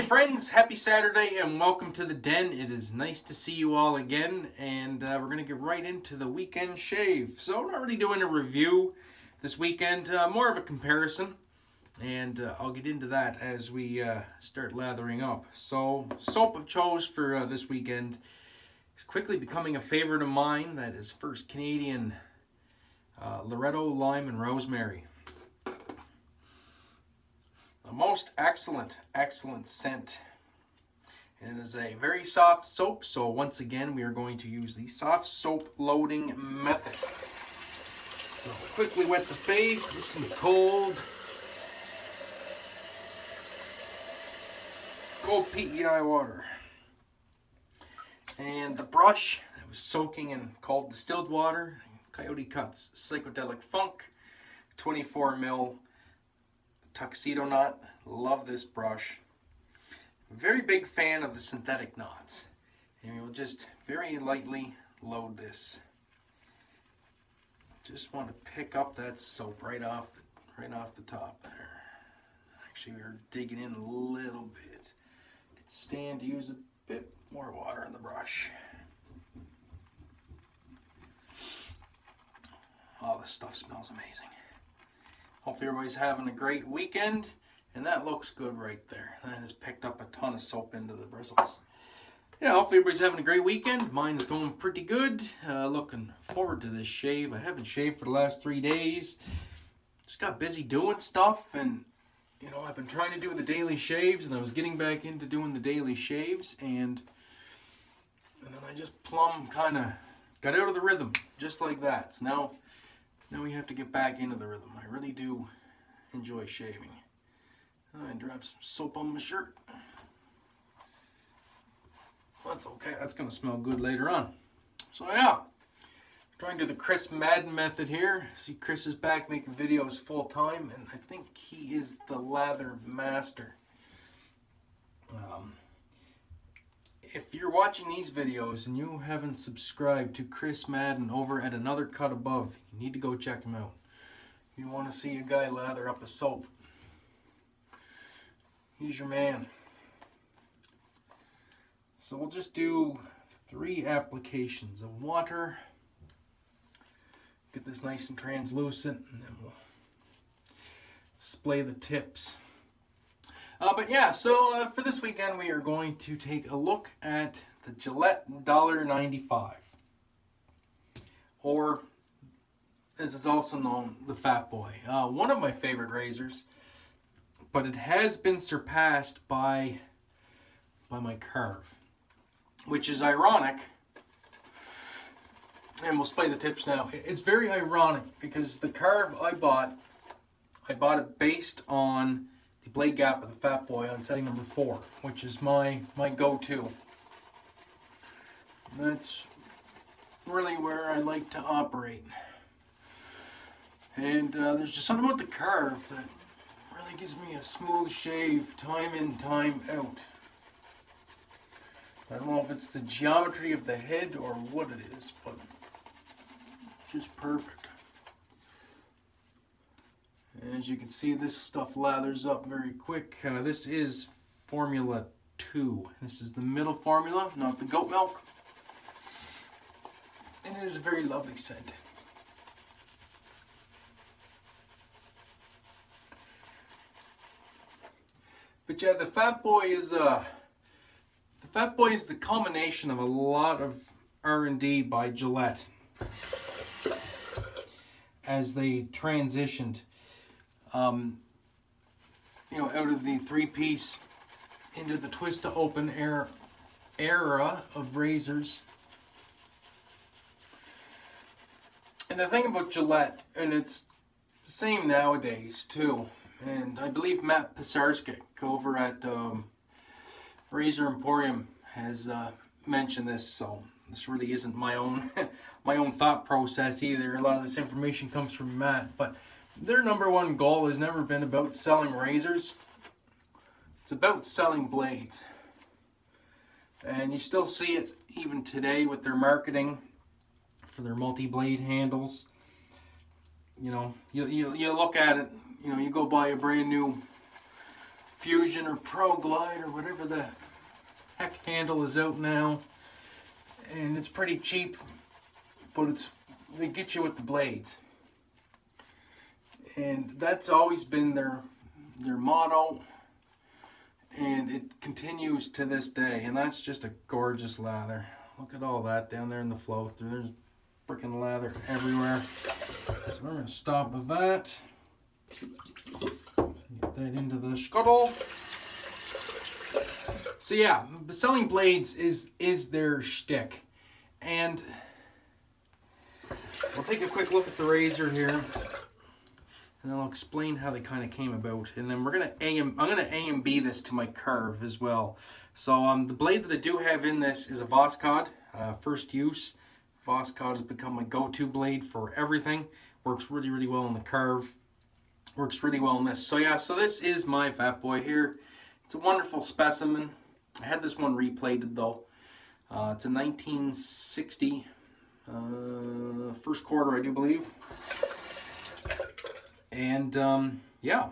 friends, happy Saturday and welcome to the den. It is nice to see you all again, and we're going to get right into the weekend shave. So I'm not really doing a review this weekend, more of a comparison, and I'll get into that as we start lathering up. So soap I've chose for this weekend is quickly becoming a favorite of mine. That is First Canadian Loretto Lime and Rosemary. The most excellent scent. And it is a very soft soap, so once again we are going to use the soft soap loading method. So quickly wet the face with some cold PEI water. And the brush that was soaking in cold distilled water, Coyote Cuts Psychedelic Funk 24 mil tuxedo knot. Love this brush. Very big fan of the synthetic knots. And we'll just very lightly load this. Just want to pick up that soap right off the top there. Actually, we're digging in a little bit. Stand to use a bit more water in the brush. Oh, this stuff smells amazing. Hopefully everybody's having a great weekend, and that looks good right there. That has picked up a ton of soap into the bristles. Yeah, hopefully everybody's having a great weekend. Mine is going pretty good. Looking forward to this shave. I haven't shaved for the last 3 days. Just got busy doing stuff, and you know, I've been trying to do the daily shaves, and I was getting back into doing the daily shaves, and then I just plumb kind of got out of the rhythm, just like that. So now we have to get back into the rhythm. I really do enjoy shaving. I dropped some soap on my shirt. That's okay. That's going to smell good later on. So yeah, trying to do the Chris Madden method here. See, Chris is back making videos full time, and I think he is the lather master. If you're watching these videos and you haven't subscribed to Chris Madden over at Another Cut Above, you need to go check him out. If you want to see a guy lather up a soap, he's your man. So we'll just do 3 applications of water. Get this nice and translucent, and then we'll splay the tips. But yeah, so for this weekend we are going to take a look at the Gillette $1.95, or as it's also known, the Fatboy. One of my favorite razors, but it has been surpassed by my Carve, which is ironic. And we'll splay the tips now. It's very ironic because the Carve I bought it based on the blade gap of the Fatboy on setting number 4, which is my go-to. That's really where I like to operate. And there's just something about the Carve that really gives me a smooth shave time in, time out. I don't know if it's the geometry of the head or what it is, but just perfect. As you can see, this stuff lathers up very quick. This is Formula 2. This is the middle formula, not the goat milk. And it is a very lovely scent. But yeah, the Fatboy is the culmination of a lot of R&D by Gillette as they transitioned, you know, out of the 3-piece into the twist to open era of razors. And the thing about Gillette, and it's the same nowadays too, and I believe Matt Pisarskik over at Razor Emporium has mentioned this, so this really isn't my own my own thought process either. A lot of this information comes from Matt, but their number one goal has never been about selling razors. It's about selling blades. And you still see it even today with their marketing for their multi-blade handles. You know, you look at it, you know, you go buy a brand new Fusion or Pro Glide or whatever the heck handle is out now. And it's pretty cheap, but they get you with the blades. And that's always been their motto, and it continues to this day. And that's just a gorgeous lather. Look at all that down there in the flow through. There's freaking lather everywhere. So we're going to stop with that. Get that into the scuttle. So yeah, selling blades is their shtick. And we'll take a quick look at the razor here, and then I'll explain how they kind of came about. And then I'm gonna A and B this to my curve as well. So the blade that I do have in this is a Voskhod, first use. Voskhod has become my go-to blade for everything. Works really, really well in the curve. Works really well in this. So yeah, so this is my Fatboy here. It's a wonderful specimen. I had this one replated though. It's a 1960 first quarter, I do believe. And yeah,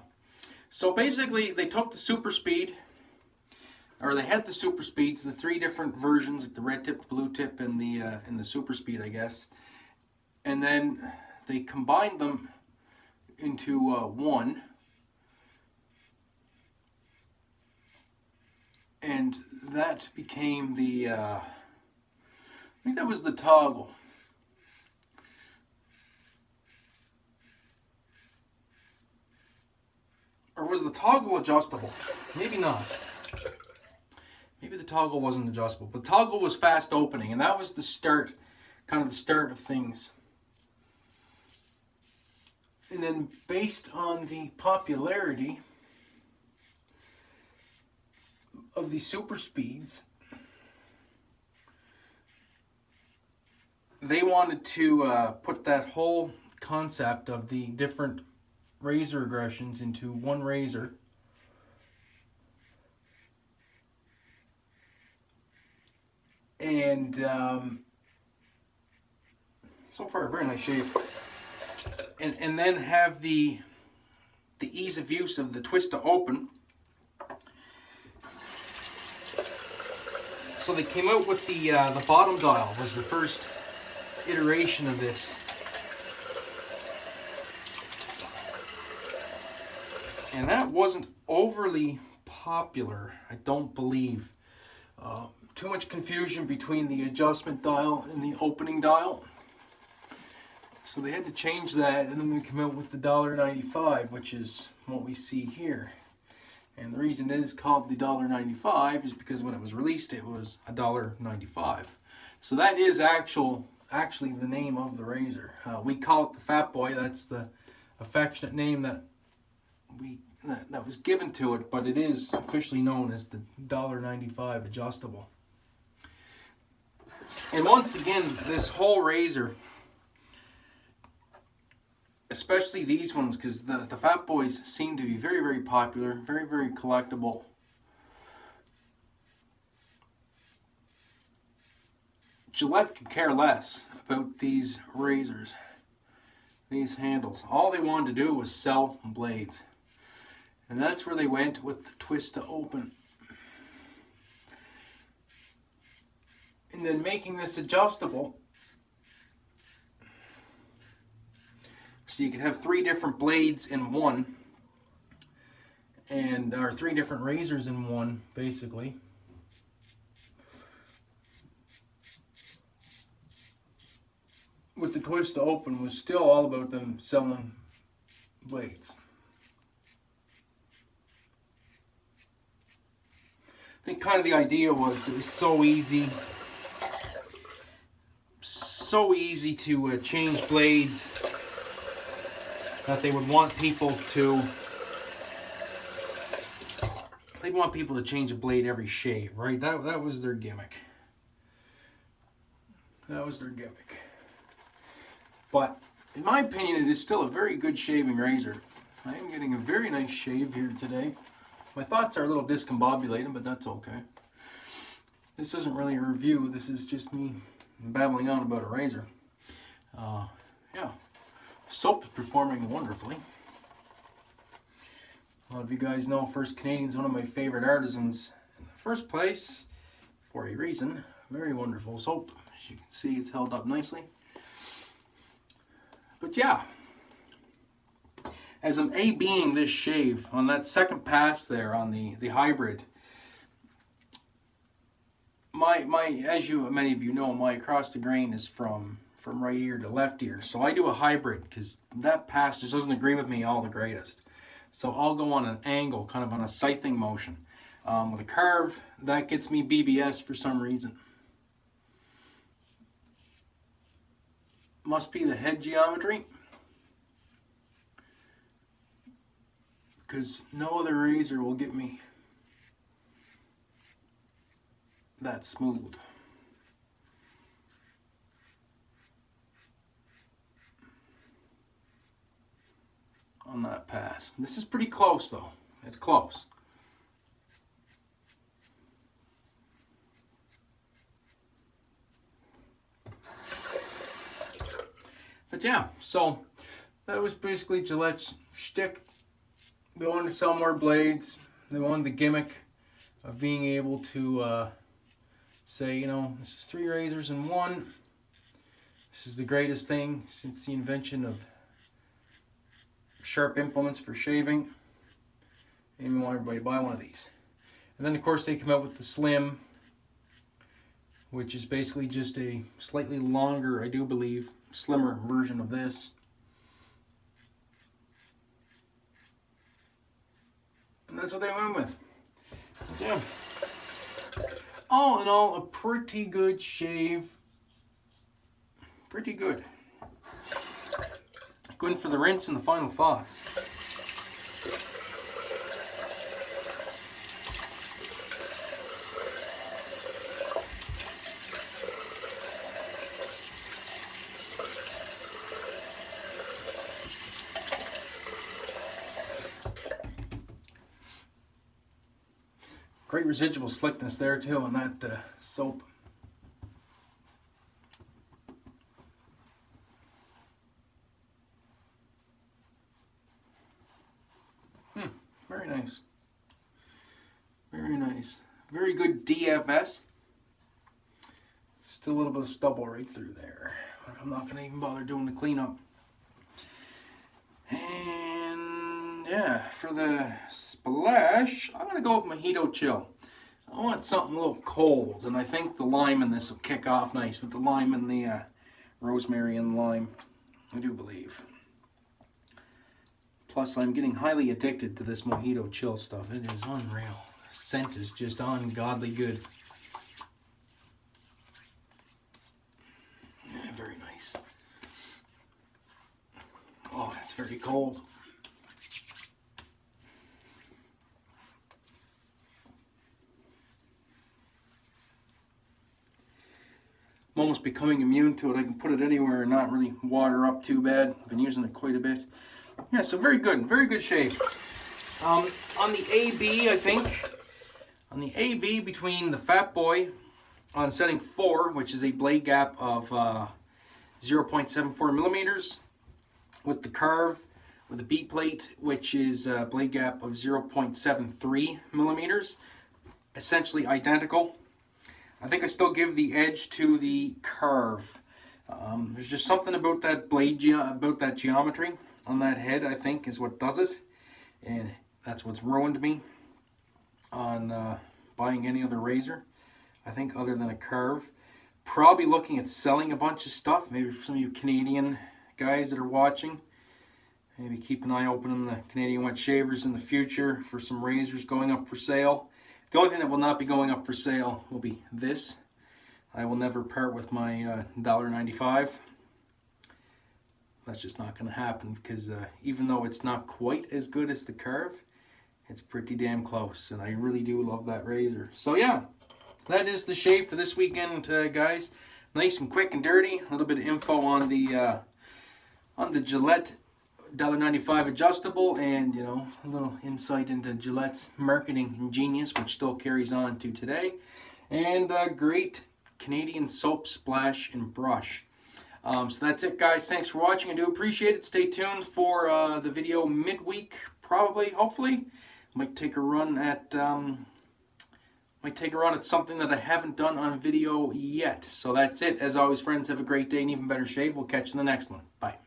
so basically they took the super speed, or they had the super speeds, the three different versions, like the red tip, the blue tip, and the super speed, I guess. And then they combined them into one. And that became the, I think that was the toggle. Or was the toggle adjustable? Maybe not. Maybe the toggle wasn't adjustable. But the toggle was fast opening, and that was the start, kind of the start of things. And then based on the popularity of the super speeds, they wanted to put that whole concept of the different razor aggressions into one razor. And so far a very nice shape. And then have the ease of use of the twist to open. So they came out with the bottom dial was the first iteration of this. And that wasn't overly popular, I don't believe. Too much confusion between the adjustment dial and the opening dial. So they had to change that, and then they came out with the $1.95, which is what we see here. And the reason it is called the $1.95 is because when it was released, it was $1.95. So that is actually the name of the razor. We call it the Fatboy. That's the affectionate name that was given to it, but it is officially known as the $1.95 adjustable. And once again, this whole razor, especially these ones, because the Fatboys seem to be very, very popular, very, very collectible. Gillette could care less about these razors, these handles. All they wanted to do was sell blades. And that's where they went with the twist to open. And then making this adjustable, so you can have three different blades in one, or three different razors in one, basically. With the twist to open was still all about them selling blades. I think kind of the idea was it was so easy to change blades that they would want people to change a blade every shave, right? That was their gimmick. That was their gimmick. But in my opinion, it is still a very good shaving razor. I am getting a very nice shave here today. My thoughts are a little discombobulated, but that's okay. This isn't really a review. This is just me babbling on about a razor. Yeah. Soap is performing wonderfully. A lot of you guys know First Canadian's one of my favorite artisans in the first place for a reason. Very wonderful soap. As you can see, it's held up nicely. But yeah, as I'm A-B'ing this shave on that second pass there on the hybrid, as many of you know, my across the grain is from right ear to left ear. So I do a hybrid because that pass just doesn't agree with me all the greatest. So I'll go on an angle, kind of on a scything motion. With a carve, that gets me BBS for some reason. Must be the head geometry, because no other razor will get me that smooth. On that pass. This is pretty close though. It's close. But yeah, so that was basically Gillette's shtick. They wanted to sell more blades. They wanted the gimmick of being able to say, you know, this is 3 razors in one. This is the greatest thing since the invention of sharp implements for shaving. And we want everybody to buy one of these. And then of course they come out with the Slim, which is basically just a slightly longer, I do believe, slimmer version of this. And that's what they went with. Yeah. All in all, a pretty good shave. Pretty good. Going for the rinse and the final thoughts. Great residual slickness there too on that soap. Very nice. Very nice. Very good DFS. Still a little bit of stubble right through there. I'm not going to even bother doing the cleanup. And yeah, for the splash, I'm going to go with Mojito Chill. I want something a little cold, and I think the lime in this will kick off nice with the lime and the rosemary and lime, I do believe. Plus, I'm getting highly addicted to this Mojito Chill stuff. It is unreal. The scent is just ungodly good. Yeah, very nice. Oh, that's very cold. I'm almost becoming immune to it. I can put it anywhere and not really water up too bad. I've been using it quite a bit. Yeah, so very good shave. On the AB, I think, on the AB between the Fatboy on setting 4, which is a blade gap of 0.74 millimeters, with the Carve with a beat plate, which is a blade gap of 0.73 millimeters, essentially identical. I think I still give the edge to the Carve. There's just something about that blade, about that geometry on that head, I think, is what does it. And that's what's ruined me on buying any other razor, I think, other than a Carve. Probably looking at selling a bunch of stuff, maybe for some of you Canadian guys that are watching. Maybe keep an eye open on the Canadian Wet Shavers in the future for some razors going up for sale. The only thing that will not be going up for sale will be this. I will never part with my $1.95. That's just not going to happen because even though it's not quite as good as the Carve, it's pretty damn close, and I really do love that razor. So yeah, that is the shave for this weekend, guys. Nice and quick and dirty. A little bit of info on the Gillette $1.95 adjustable, and you know, a little insight into Gillette's marketing genius, which still carries on to today, and great Canadian soap, splash, and brush. So that's it, guys. Thanks for watching. I do appreciate it. Stay tuned for the video midweek, probably, hopefully. Might take a run at something that I haven't done on video yet. So that's it. As always, friends, have a great day and even better shave. We'll catch you in the next one. Bye.